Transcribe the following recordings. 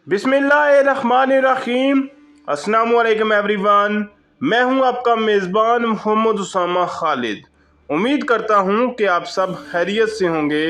बिस्मिल्लाहिर्रहमानिर्रहीम। अस्सलाम वालेकुम एवरीवन। मैं हूं आपका मेज़बान मोहम्मद उसामा खालिद। उम्मीद करता हूं कि आप सब खैरियत से होंगे।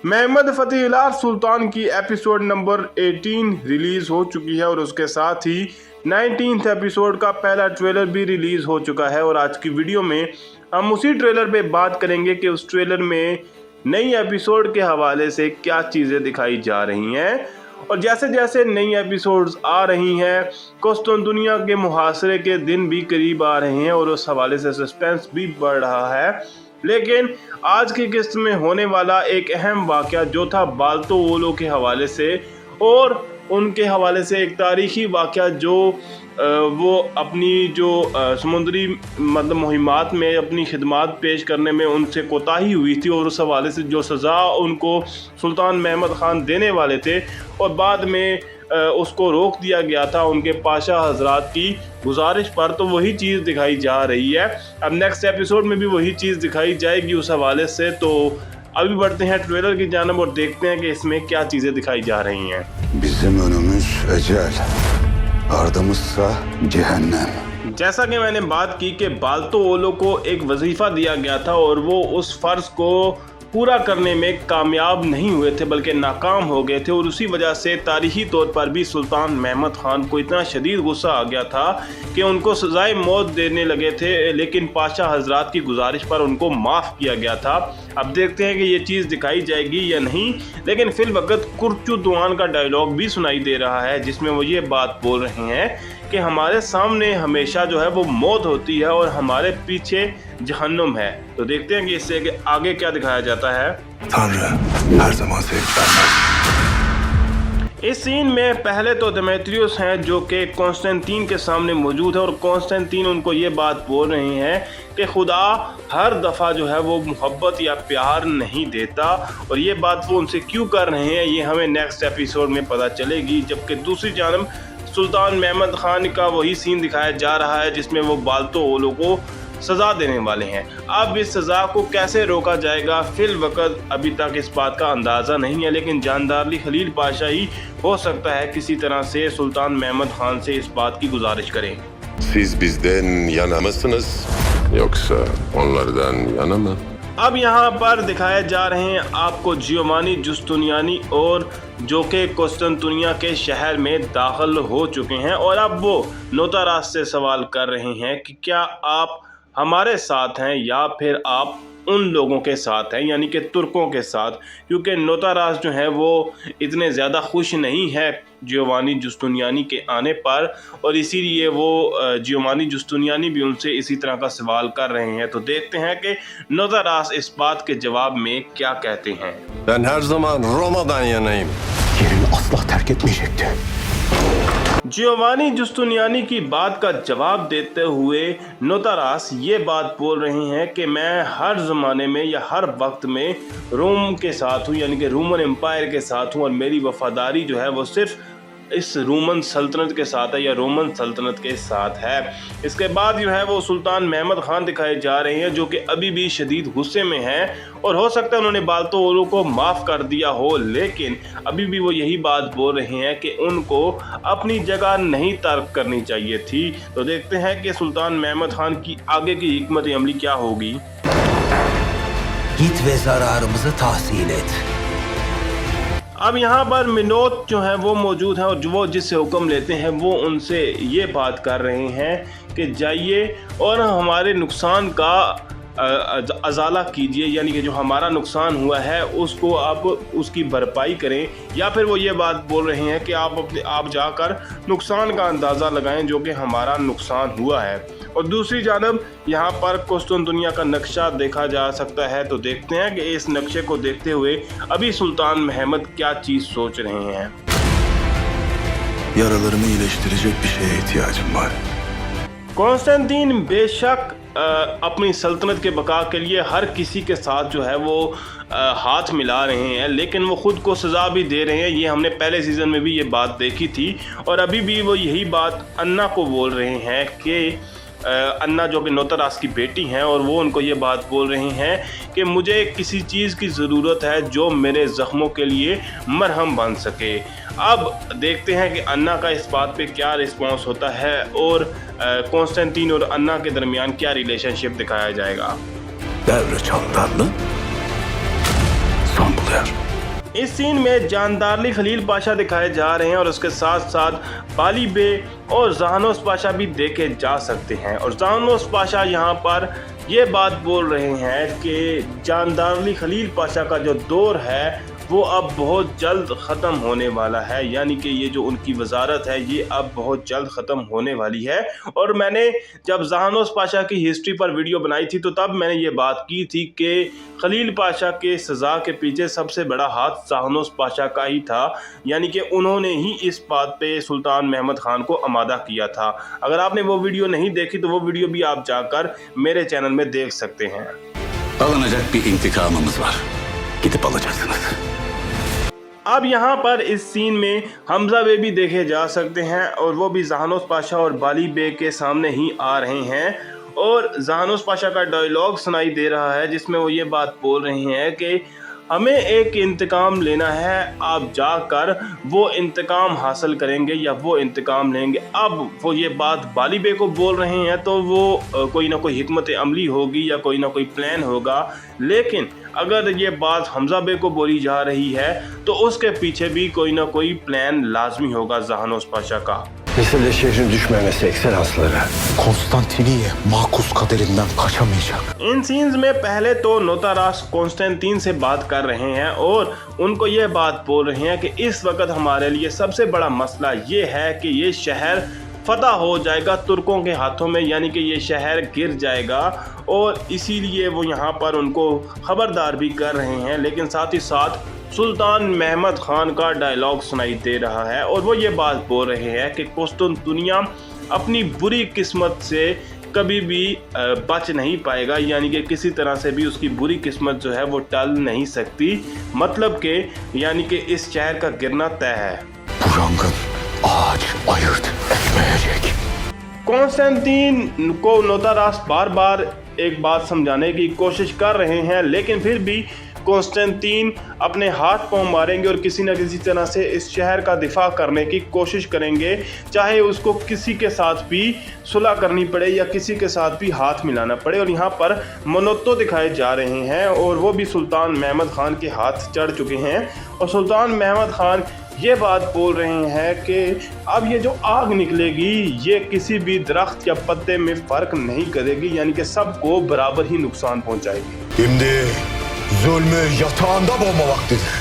मोहम्मद फ़तेह इलाही सुल्तान की एपिसोड नंबर 18 रिलीज़ हो चुकी है और उसके साथ ही 19th एपिसोड का पहला ट्रेलर भी रिलीज़ हो चुका है। और आज की वीडियो में हम उसी ट्रेलर पे बात करेंगे कि उस ट्रेलर में नई एपिसोड के हवाले से क्या चीज़ें दिखाई जा रही हैं। और जैसे जैसे नई एपिसोड्स आ रही हैं, कुस्तुनतुनिया के मुहासरे के दिन भी करीब आ रहे हैं और उस हवाले से सस्पेंस भी बढ़ रहा है। लेकिन आज की किस्त में होने वाला एक अहम वाक़या जो था बाल्तो वोलो के हवाले से और उनके हवाले से एक तारीख़ी वाक़या जो वो अपनी जो समुद्री मतलब मुहिमात में अपनी खिदमात पेश करने में उनसे कोताही हुई थी और उस हवाले से जो सज़ा उनको सुल्तान महमद ख़ान देने वाले थे और बाद में उसको रोक दिया गया था उनके पाशा हजरात की गुजारिश पर, तो वही चीज़ दिखाई जा रही है। अब नेक्स्ट एपिसोड में भी वही चीज़ दिखाई जाएगी उस हवाले से। तो अभी बढ़ते हैं ट्रेलर की जानब और देखते हैं कि इसमें क्या चीज़ें दिखाई जा रही हैं। जैसा कि मैंने बात की कि बाल्तो वोलो को एक वजीफ़ा दिया गया था और वो उस फ़र्ज़ को पूरा करने में कामयाब नहीं हुए थे बल्कि नाकाम हो गए थे और उसी वजह से तारीख़ी तौर पर भी सुल्तान महमद ख़ान को इतना शदीद गुस्सा आ गया था कि उनको सज़ाए मौत देने लगे थे, लेकिन पाशा हजरात की गुजारिश पर उनको माफ़ किया गया था। अब देखते हैं कि ये चीज़ दिखाई जाएगी या नहीं। लेकिन फिल वक्त कुर्चू दुआन का डायलॉग भी सुनाई दे रहा है जिसमें वो ये बात बोल रहे हैं कि हमारे सामने हमेशा जो है वो मौत होती है और हमारे पीछे जहन्नुम है। तो देखते हैं कि इससे आगे क्या दिखाया जाता है। इस सीन में पहले तो देमेत्रियस हैं जो कि कॉन्स्टेंटीन के सामने मौजूद है और कॉन्स्टेंटीन उनको ये बात बोल रहे हैं कि खुदा हर दफ़ा जो है वो मोहब्बत या प्यार नहीं देता और ये बात वो उनसे क्यों कर रहे हैं ये हमें नेक्स्ट एपिसोड में पता चलेगी। जबकि दूसरी जानब सुल्तान महमद ख़ान का वही सीन दिखाया जा रहा है जिसमें वो बाल्तो वोलो को सज़ा देने वाले हैं। अब इस सज़ा को कैसे रोका जाएगा फिल वक्त अभी तक इस बात का अंदाज़ा नहीं है, लेकिन जानदारली खलील पाशा ही हो सकता है किसी तरह से सुल्तान महमद ख़ान से इस बात की गुजारिश करें। अब यहाँ पर दिखाए जा रहे हैं आपको जियोवानी जुस्तुनियानी और जो कि कुस्तुनतुनिया के शहर में दाखिल हो चुके हैं और अब वो नोतारास से सवाल कर रहे हैं कि क्या आप हमारे साथ हैं या फिर आप उन लोगों के साथ हैं, यानी कि तुर्कों के साथ, क्योंकि नोतारास जो है वो इतने ज़्यादा खुश नहीं है जियोवानी जुस्तुनियानी के आने पर और इसीलिए वो जियोवानी जुस्तुनियानी भी उनसे इसी तरह का सवाल कर रहे हैं। तो देखते हैं कि नोतारास इस बात के जवाब में क्या कहते हैं। जियोवानी जुस्तुनियानी की बात का जवाब देते हुए नोतारास ये बात बोल रहे हैं कि मैं हर ज़माने में या हर वक्त में रोम के साथ हूँ, यानी कि रोमन एम्पायर के साथ हूँ और मेरी वफ़ादारी जो है वो सिर्फ़ इस रोमन सल्तनत के साथ है या रोमन सल्तनत के साथ है। इसके बाद जो है वो सुल्तान महमद ख़ान दिखाए जा रहे हैं जो कि अभी भी शदीद गुस्से में हैं और हो सकता है उन्होंने बाल्तो वोलो को माफ़ कर दिया हो, लेकिन अभी भी वो यही बात बोल रहे हैं कि उनको अपनी जगह नहीं तर्क करनी चाहिए थी। तो देखते हैं कि सुल्तान महमद ख़ान की आगे की हिकमत अमली क्या होगी। अब यहाँ पर मिनोत जो है वो मौजूद हैं और जो वो जिससे हुक्म लेते हैं वो उनसे ये बात कर रहे हैं कि जाइए और हमारे नुकसान का अजाला कीजिए, यानी कि जो हमारा नुकसान हुआ है उसको आप उसकी भरपाई करें, या फिर वो ये बात बोल रहे हैं कि आप जाकर नुकसान का अंदाज़ा लगाएं जो कि हमारा नुकसान हुआ है। और दूसरी जानब यहाँ पर कुस्तुनतुनिया का नक्शा देखा जा सकता है। तो देखते हैं कि इस नक्शे को देखते हुए अभी सुल्तान महमद क्या चीज़ सोच रहे हैं। कॉन्स्टेंटीन बेशक अपनी सल्तनत के बका के लिए हर किसी के साथ जो है वो हाथ मिला रहे हैं, लेकिन वो ख़ुद को सज़ा भी दे रहे हैं। ये हमने पहले सीज़न में भी ये बात देखी थी और अभी भी वो यही बात अन्ना को बोल रहे हैं कि अन्ना जो कि नोतारास की बेटी हैं और वो उनको ये बात बोल रही हैं कि मुझे किसी चीज़ की ज़रूरत है जो मेरे ज़ख्मों के लिए मरहम बन सके। अब देखते हैं कि अन्ना का इस बात पे क्या रिस्पॉन्स होता है और कॉन्स्टेंटीन और अन्ना के दरमियान क्या रिलेशनशिप दिखाया जाएगा। इस सीन में जानदारली खलील पाशा दिखाए जा रहे हैं और उसके साथ साथ बाली बे और जहानोस पाशा भी देखे जा सकते हैं। और जहानोस पाशा यहाँ पर ये बात बोल रहे हैं कि जानदारली खलील पाशा का जो दौर है वो अब बहुत जल्द ख़त्म होने वाला है, यानी कि ये जो उनकी वजारत है ये अब बहुत जल्द ख़त्म होने वाली है। और मैंने जब जहानोस पाशा की हिस्ट्री पर वीडियो बनाई थी तो तब मैंने ये बात की थी कि खलील पाशा के सज़ा के पीछे सबसे बड़ा हाथ जहानोस पाशा का ही था, यानी कि उन्होंने ही इस बात पे सुल्तान महमद ख़ान को आमादा किया था। अगर आपने वो वीडियो नहीं देखी तो वो वीडियो भी आप जाकर मेरे चैनल में देख सकते हैं। अब यहाँ पर इस सीन में हमजा बे भी देखे जा सकते हैं और वो भी जहानोस पाशा और बाली बे के सामने ही आ रहे हैं। और जहानोस पाशा का डायलॉग सुनाई दे रहा है जिसमें वो ये बात बोल रहे हैं कि हमें एक इंतकाम लेना है, आप जाकर वो इंतकाम हासिल करेंगे या वो इंतकाम लेंगे। अब वो ये बात बाली बे को बोल रहे हैं तो वो कोई ना कोई हिकमत अमली होगी या कोई ना कोई प्लान होगा, लेकिन अगर ये बात हमजा बे को बोली जा रही है तो उसके पीछे भी कोई ना कोई प्लान लाजमी होगा जहानोस पाशा का। Mesele şehrin düşmemesi Ekselansları. Konstantiniye makus kaderinden kaçamayacak. इन सीन्स में पहले तो नोतारास कॉन्स्टेंटीन से बात कर रहे हैं और उनको ये बात बोल रहे हैं कि इस वक्त हमारे लिए सबसे बड़ा मसला ये है कि ये शहर फतह हो जाएगा तुर्कों के हाथों में, यानी कि ये शहर गिर जाएगा। और इसीलिए वो यहाँ पर उनको खबरदार भी कर रहे हैं, लेकिन साथ ही साथ सुल्तान महमद ख़ान का डायलॉग सुनाई दे रहा है और वो ये बात बोल रहे हैं कि कुस्तुनतुनिया अपनी बुरी किस्मत से कभी भी बच नहीं पाएगा, यानी कि किसी तरह से भी उसकी बुरी किस्मत जो है वो टल नहीं सकती। मतलब कि यानी कि इस शहर का गिरना तय है। Ağaç ayırt etmeyecek. कॉन्स्टेंटीन को नोतारास बार बार एक बात समझाने की कोशिश कर रहे हैं, लेकिन फिर भी कॉन्स्टेंटीन अपने हाथ पांव मारेंगे और किसी न किसी तरह से इस शहर का दिफा करने की कोशिश करेंगे, चाहे उसको किसी के साथ भी सुलह करनी पड़े या किसी के साथ भी हाथ मिलाना पड़े। और यहाँ पर मनोत्तो दिखाए जा रहे हैं और वो भी सुल्तान महमद ख़ान के हाथ चढ़ चुके हैं। और सुल्तान महमद ख़ान ये बात बोल रहे हैं कि अब ये जो आग निकलेगी ये किसी भी दरख्त या पत्ते में फ़र्क नहीं करेगी, यानी कि सबको बराबर ही नुकसान पहुंचाएगी। Şimdi zulmü yatağında bulma vaktidir.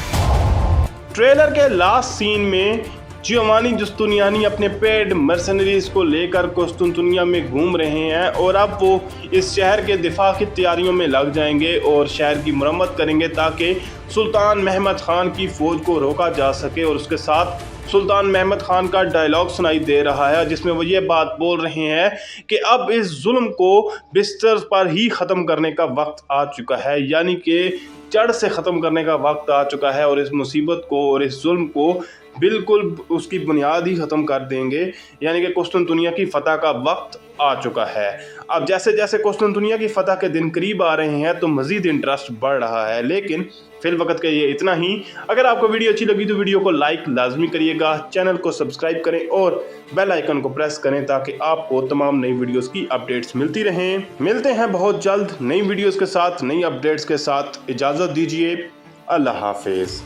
Trailer के लास्ट सीन में जियोवानी जुस्तुनियानी अपने पेड मर्सनरीज को लेकर कुस्तुनतुनिया में घूम रहे हैं और अब वो इस शहर के दिफा की तैयारियों में लग जाएंगे और शहर की मरम्मत करेंगे ताकि सुल्तान महमद ख़ान की फ़ौज को रोका जा सके। और उसके साथ सुल्तान महमद ख़ान का डायलॉग सुनाई दे रहा है जिसमें वो ये बात बोल रहे हैं कि अब इस जुल्म को बिस्तर पर ही ख़त्म करने का वक्त आ चुका है, यानी कि जड़ से ख़त्म करने का वक्त आ चुका है और इस मुसीबत को और इस जुल्म को बिल्कुल उसकी बुनियाद ही ख़त्म कर देंगे, यानी कि कुस्तुनतुनिया की फ़तह का वक्त आ चुका है। अब जैसे जैसे कुस्तुनतुनिया की फ़तह के दिन करीब आ रहे हैं तो मज़ीद इंटरेस्ट बढ़ रहा है, लेकिन फिल वक्त के ये इतना ही। अगर आपको वीडियो अच्छी लगी तो वीडियो को लाइक लाजमी करिएगा, चैनल को सब्सक्राइब करें और बेल आइकन को प्रेस करें ताकि आपको तमाम नई वीडियोस की अपडेट्स मिलती रहें। मिलते हैं बहुत जल्द नई वीडियोस के साथ, नई अपडेट्स के साथ। इजाज़त दीजिए, अल्लाह हाफिज़।